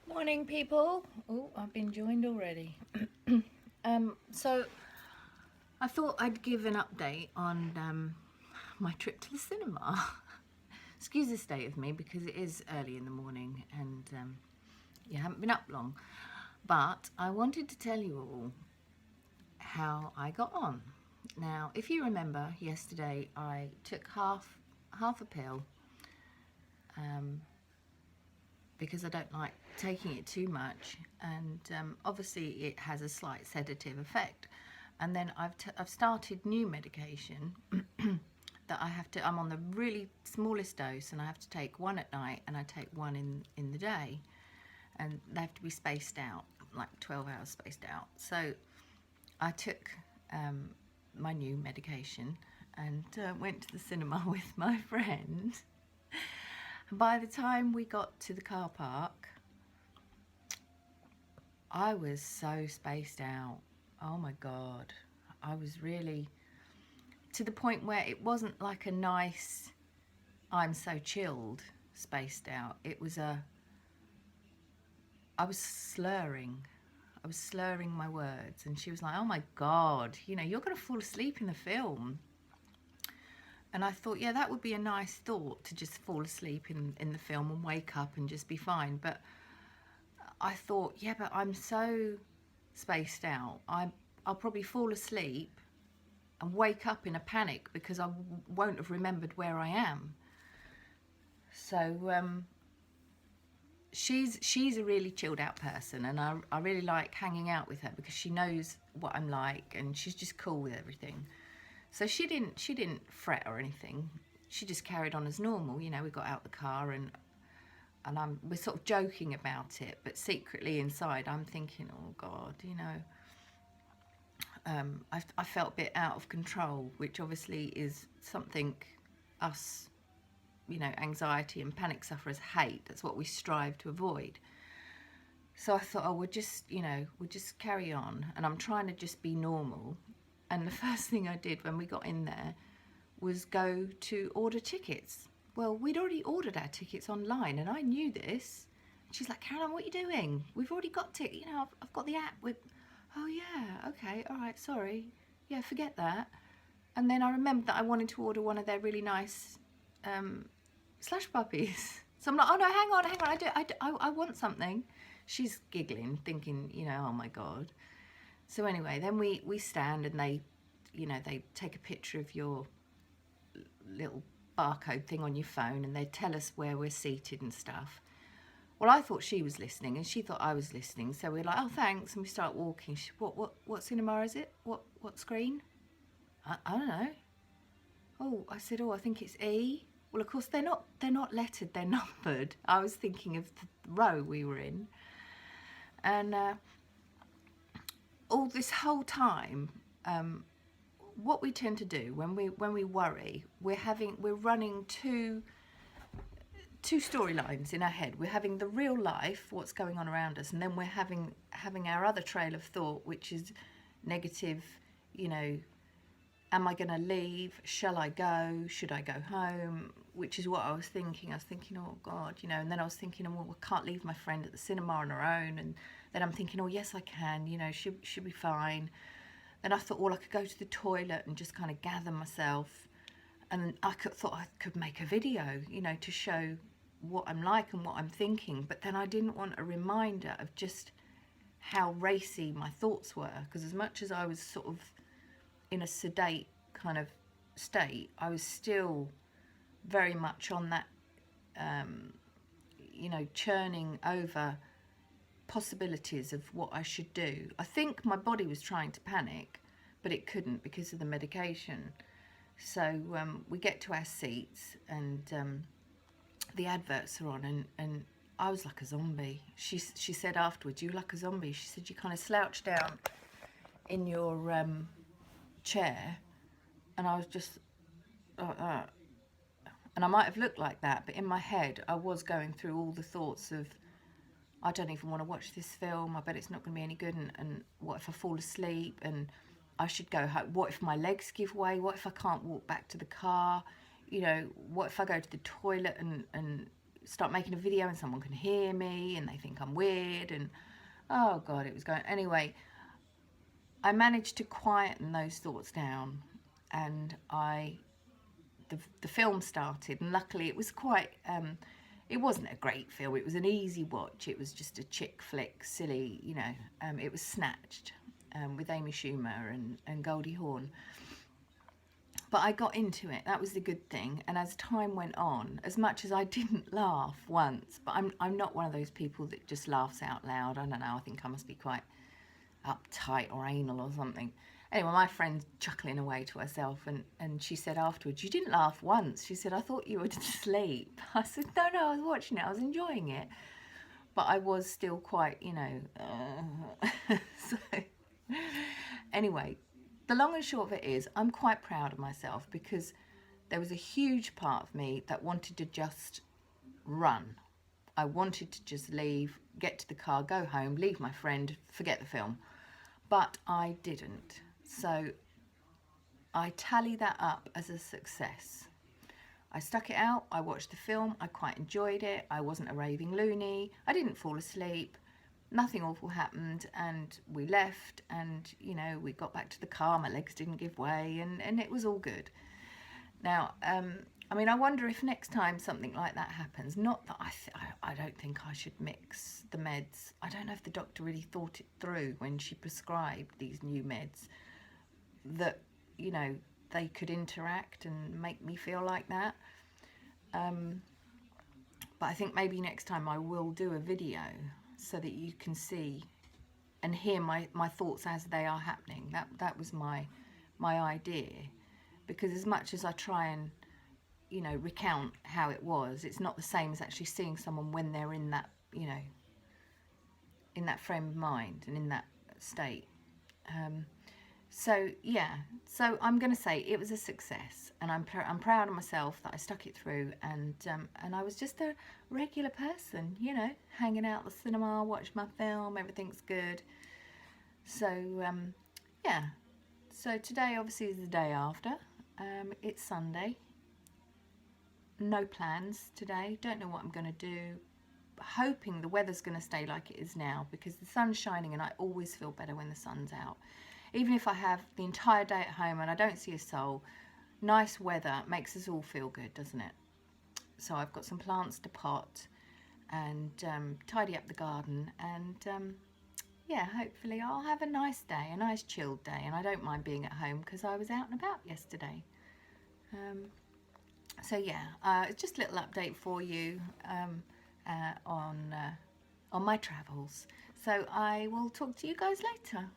Morning, people. Oh, I've been joined already. So I thought I'd give an update on my trip to the cinema. Excuse the state of me because it is early in the morning and you haven't been up long. But I wanted to tell you all how I got on. Now, if you remember, yesterday I took half a pill um, because I don't like taking it too much, and obviously it has a slight sedative effect. And then I've started new medication that I'm on the really smallest dose, and I have to take one at night, and I take one in the day, and they have to be spaced out, like 12 hours spaced out. So I took my new medication and went to the cinema with my friend. And by the time we got to the car park, I was so spaced out. Oh my God. I was really to the point where it wasn't like a nice, I'm so chilled, spaced out. I was slurring. I was slurring my words. And she was like, oh my God, you're going to fall asleep in the film. And I thought, yeah, that would be a nice thought, to just fall asleep in the film and wake up and just be fine. But I thought, yeah, but I'm so spaced out. I'll probably fall asleep and wake up in a panic because I won't have remembered where I am. So she's a really chilled out person, and I really like hanging out with her because she knows what I'm like, and she's just cool with everything. So she didn't fret or anything. She just carried on as normal. We got out the car, and we're sort of joking about it, but secretly inside I'm thinking, oh God, I felt a bit out of control, which obviously is something us, anxiety and panic sufferers hate. That's what we strive to avoid. So I thought, oh, we'll just carry on, and I'm trying to just be normal. And the first thing I did when we got in there was go to order tickets. Well, we'd already ordered our tickets online, and I knew this. She's like, Caroline, what are you doing? We've already got tickets. I've got the app with. Oh yeah, okay, all right, sorry. Yeah, forget that. And then I remembered that I wanted to order one of their really nice slush puppies. So I'm like, oh no, hang on, I want something. She's giggling, thinking, oh my God. So anyway, then we stand, and they take a picture of your little barcode thing on your phone, and they tell us where we're seated and stuff. Well, I thought she was listening, and she thought I was listening. So we're like, oh, thanks, and we start walking. She, what cinema is it? What screen? I don't know. Oh, I said, oh, I think it's E. Well, of course they're not lettered, they're numbered. I was thinking of the row we were in, and all this whole time, what we tend to do when we worry, we're running two storylines in our head. We're having the real life, what's going on around us, and then we're having our other trail of thought, which is negative. Am I going to leave? Shall I go? Should I go home? Which is what I was thinking. I was thinking, oh God, and then I was thinking, oh, well, I can't leave my friend at the cinema on her own. And then I'm thinking, oh yes, I can. She'll be fine. Then I thought, well, I could go to the toilet and just kind of gather myself. And thought I could make a video, to show what I'm like and what I'm thinking. But then I didn't want a reminder of just how racy my thoughts were, because as much as I was sort of in a sedate kind of state, I was still very much on that, churning over possibilities of what I should do. I think my body was trying to panic, but it couldn't because of the medication. So we get to our seats, and the adverts are on, and I was like a zombie. She said afterwards, you were like a zombie. She said, you kind of slouched down in your chair, and I was just like that. And I might have looked like that, but in my head I was going through all the thoughts of, I don't even want to watch this film, I bet it's not going to be any good, and what if I fall asleep, and I should go home, what if my legs give way, what if I can't walk back to the car, what if I go to the toilet and start making a video and someone can hear me and they think I'm weird, and oh God, it was going. Anyway, I managed to quieten those thoughts down, and the film started, and luckily it was quite, it wasn't a great film, it was an easy watch, it was just a chick flick, silly, you know, it was Snatched, with Amy Schumer and Goldie Hawn. But I got into it, that was the good thing, and as time went on, as much as I didn't laugh once, but I'm not one of those people that just laughs out loud, I don't know, I think I must be quite uptight or anal or something. Anyway, my friend's chuckling away to herself, and she said afterwards, "You didn't laugh once." She said, "I thought you were asleep." I said, no, I was watching it, I was enjoying it. But I was still quite, you know, so anyway, the long and short of it is, I'm quite proud of myself, because there was a huge part of me that wanted to just run. I wanted to just leave, get to the car, go home, leave my friend, forget the film. But I didn't. So I tally that up as a success. I stuck it out, I watched the film, I quite enjoyed it, I wasn't a raving loony, I didn't fall asleep, nothing awful happened, and we left, and you know, we got back to the car, my legs didn't give way, and it was all good. Now, I mean, I wonder if next time something like that happens, not that I don't think I should mix the meds. I don't know if the doctor really thought it through when she prescribed these new meds, that, you know, they could interact and make me feel like that. But I think maybe next time I will do a video so that you can see and hear my thoughts as they are happening. That was my idea, because as much as I try and, you know, recount how it was, it's not the same as actually seeing someone when they're in that, you know, in that frame of mind and in that state. So yeah, so I'm going to say it was a success, and I'm proud of myself that I stuck it through, and I was just a regular person, you know, hanging out at the cinema, watch my film, everything's good. So yeah, so today obviously is the day after. It's Sunday. No plans today, don't know what I'm going to do, hoping the weather's going to stay like it is now, because the sun's shining and I always feel better when the sun's out. Even if I have the entire day at home and I don't see a soul, nice weather makes us all feel good, doesn't it? So I've got some plants to pot and tidy up the garden, and yeah, hopefully I'll have a nice day, a nice chilled day, and I don't mind being at home because I was out and about yesterday. So yeah, it's just a little update for you on my travels. So I will talk to you guys later.